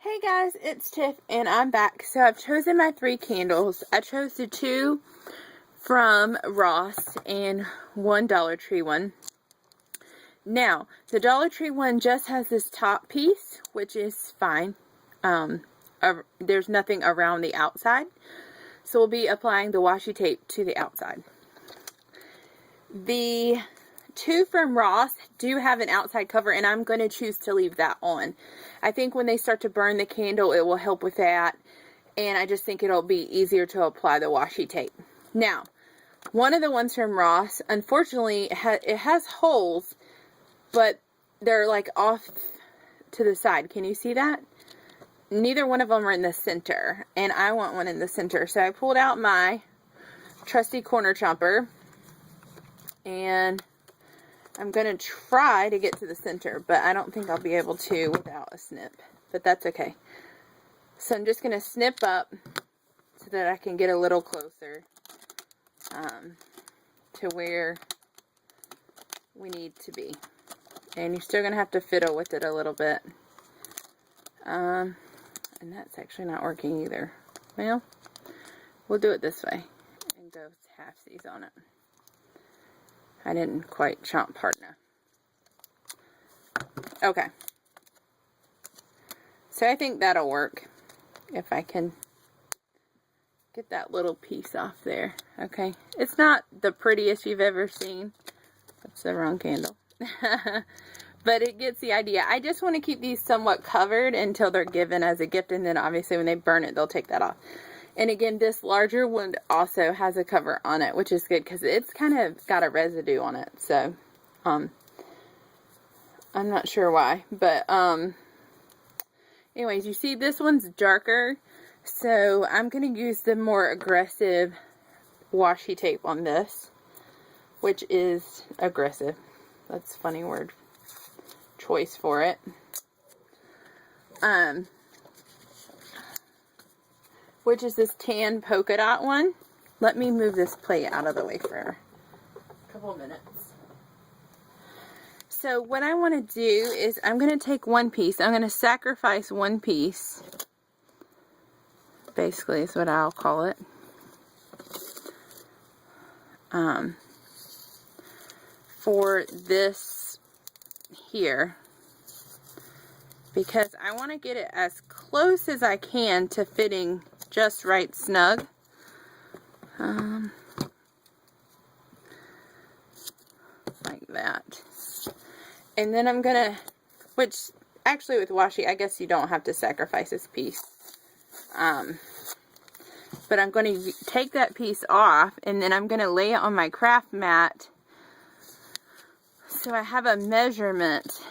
Hey guys, it's Tiff and I'm back. So I've chosen my 3 candles. I chose the 2 from Ross and one Dollar Tree one. Now, the Dollar Tree one just has this top piece, which is fine. There's nothing around the outside. So we'll be applying the washi tape to the outside. The 2 from Ross do have an outside cover, and I'm going to choose to leave that on. I think when they start to burn the candle, it will help with that, and I just think it'll be easier to apply the washi tape. Now, one of the ones from Ross, unfortunately, it has holes, but they're like off to the side. Can you see that? Neither one of them are in the center, and I want one in the center. So I pulled out my trusty corner chomper, and I'm going to try to get to the center, but I don't think I'll be able to without a snip, but that's okay. So I'm just going to snip up so that I can get a little closer to where we need to be. And you're still going to have to fiddle with it a little bit. And that's actually not working either. Well, we'll do it this way and go halfsies on it. I didn't quite chomp hard enough. Okay. So I think that'll work if I can get that little piece off there. Okay. It's not the prettiest you've ever seen. That's the wrong candle. But it gets the idea. I just want to keep these somewhat covered until they're given as a gift, and then obviously when they burn it, they'll take that off. And again, this larger one also has a cover on it, which is good because it's kind of got a residue on it. So, I'm not sure why. But, anyways, you see this one's darker. So, I'm going to use the more aggressive washi tape on this, which is aggressive. That's a funny word choice for it. Which is this tan polka dot one. Let me move this plate out of the way for a couple of minutes. So what I want to do is I'm going to take one piece. I'm going to sacrifice one piece. Basically is what I'll call it. For this here. Because I want to get it as close as I can to fitting just right snug. Like that. And then I'm gonna, which actually with washi, I guess you don't have to sacrifice this piece. But I'm going to take that piece off, and then I'm going to lay it on my craft mat so I have a measurement,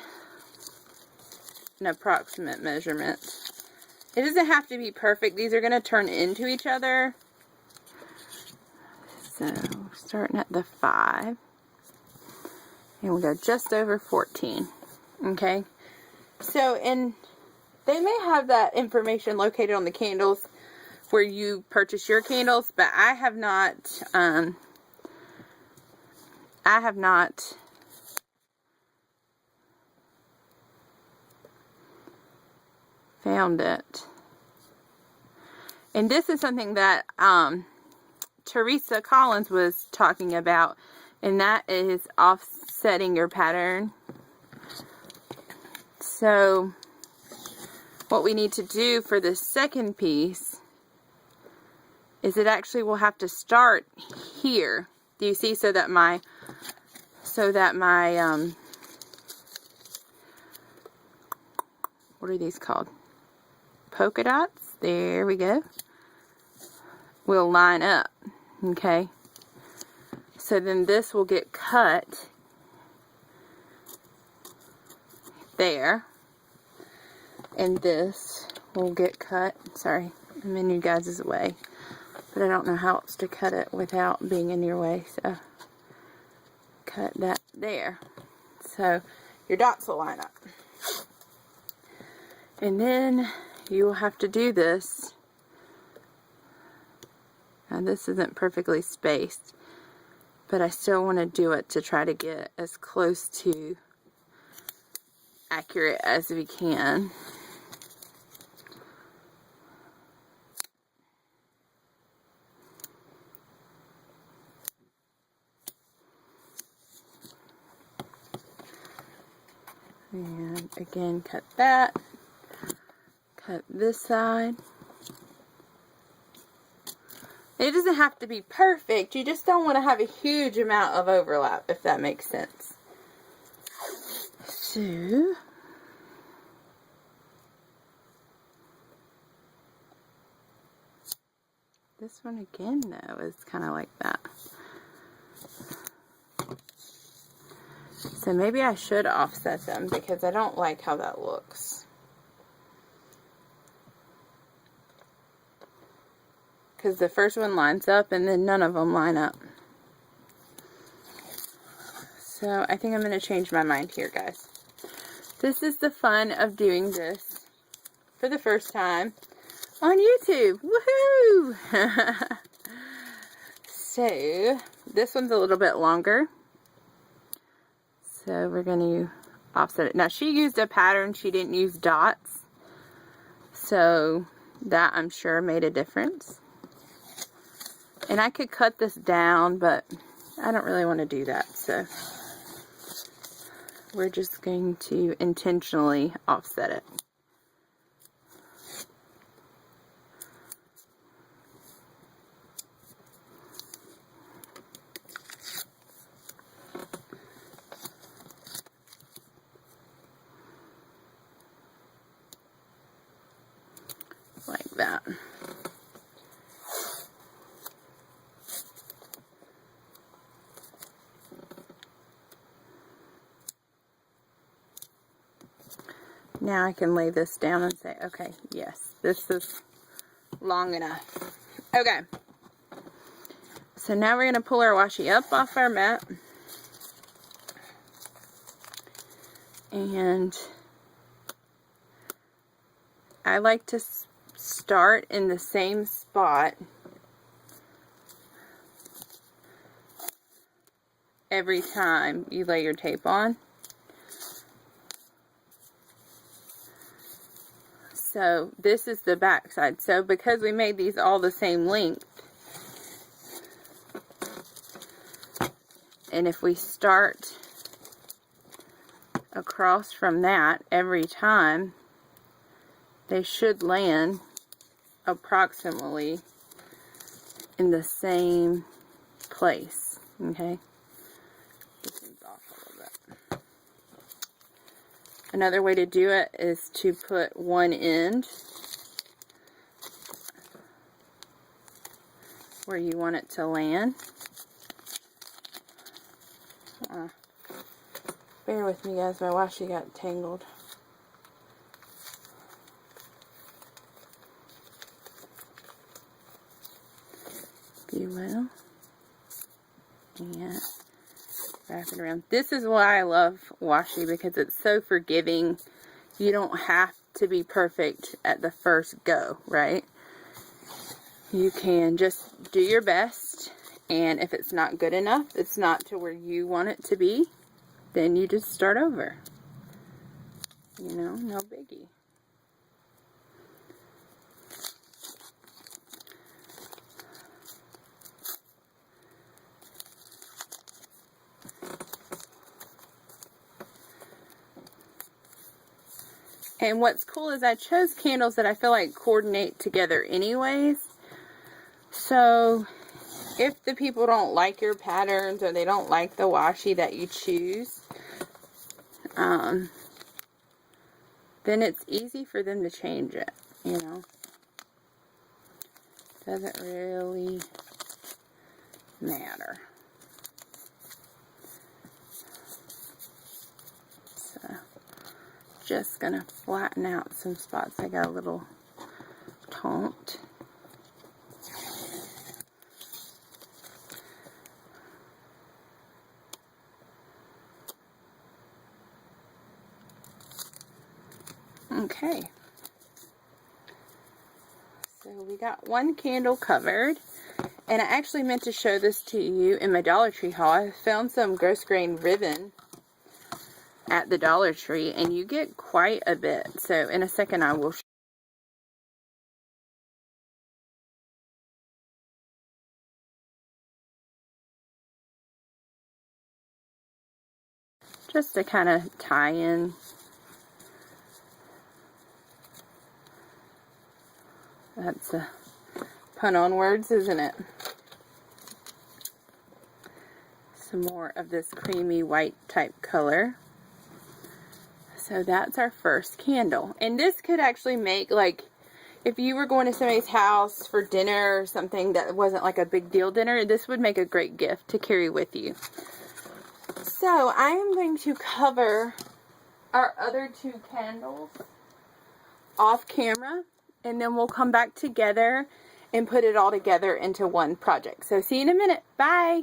an approximate measurement. It doesn't have to be perfect. These are going to turn into each other. So, starting at the 5. And we'll go just over 14. Okay. So, and they may have that information located on the candles where you purchase your candles, but I have not found it. And this is something that Teresa Collins was talking about, and that is offsetting your pattern. So what we need to do for the second piece is it actually will have to start here. Do you see? So that my what are these called? Polka dots. There we go. Will line up. Okay. So then this will get cut there. And this will get cut. Sorry, I'm in you guys' way. But I don't know how else to cut it without being in your way. So cut that there. So your dots will line up. And then you will have to do this. Now this isn't perfectly spaced, but I still want to do it to try to get as close to accurate as we can. And again, cut that. Cut this side. It doesn't have to be perfect. You just don't want to have a huge amount of overlap, if that makes sense. So, this one again, though, is kind of like that. So maybe I should offset them because I don't like how that looks. Because the first one lines up and then none of them line up. So I think I'm going to change my mind here, guys. This is the fun of doing this for the first time on YouTube. Woohoo! So this one's a little bit longer. So we're going to offset it. Now she used a pattern. She didn't use dots. So that I'm sure made a difference. And I could cut this down, but I don't really want to do that. So we're just going to intentionally offset it. Like that. Now I can lay this down and say, okay, yes, this is long enough. Okay. So now we're going to pull our washi up off our mat. And I like to start in the same spot every time you lay your tape on. So this is the back side. So because we made these all the same length, and if we start across from that every time, they should land approximately in the same place. Okay, this one's off a little bit. Another way to do it is to put one end where you want it to land. Bear with me, guys, my washi got tangled. If you will. And wrap it around. This is why I love washi, because it's so forgiving. You don't have to be perfect at the first go, right? You can just do your best, and if it's not good enough, it's not to where you want it to be, then you just start over. You know, no biggie. And what's cool is I chose candles that I feel like coordinate together anyways. So if the people don't like your patterns or they don't like the washi that you choose, then it's easy for them to change it, you know. Doesn't really matter. So just gonna flatten out some spots. I got a little taunt. Okay, so we got one candle covered, and I actually meant to show this to you in my Dollar Tree haul. I found some gross grain ribbon at the Dollar Tree, and you get quite a bit. So in a second I will just to kind of tie in That's a pun on words, isn't it? Some more of this creamy white type color. So that's our first candle. And this could actually make, like, if you were going to somebody's house for dinner or something that wasn't like a big deal dinner, this would make a great gift to carry with you. So I am going to cover our other 2 candles off camera, and then we'll come back together and put it all together into one project. So see you in a minute. Bye.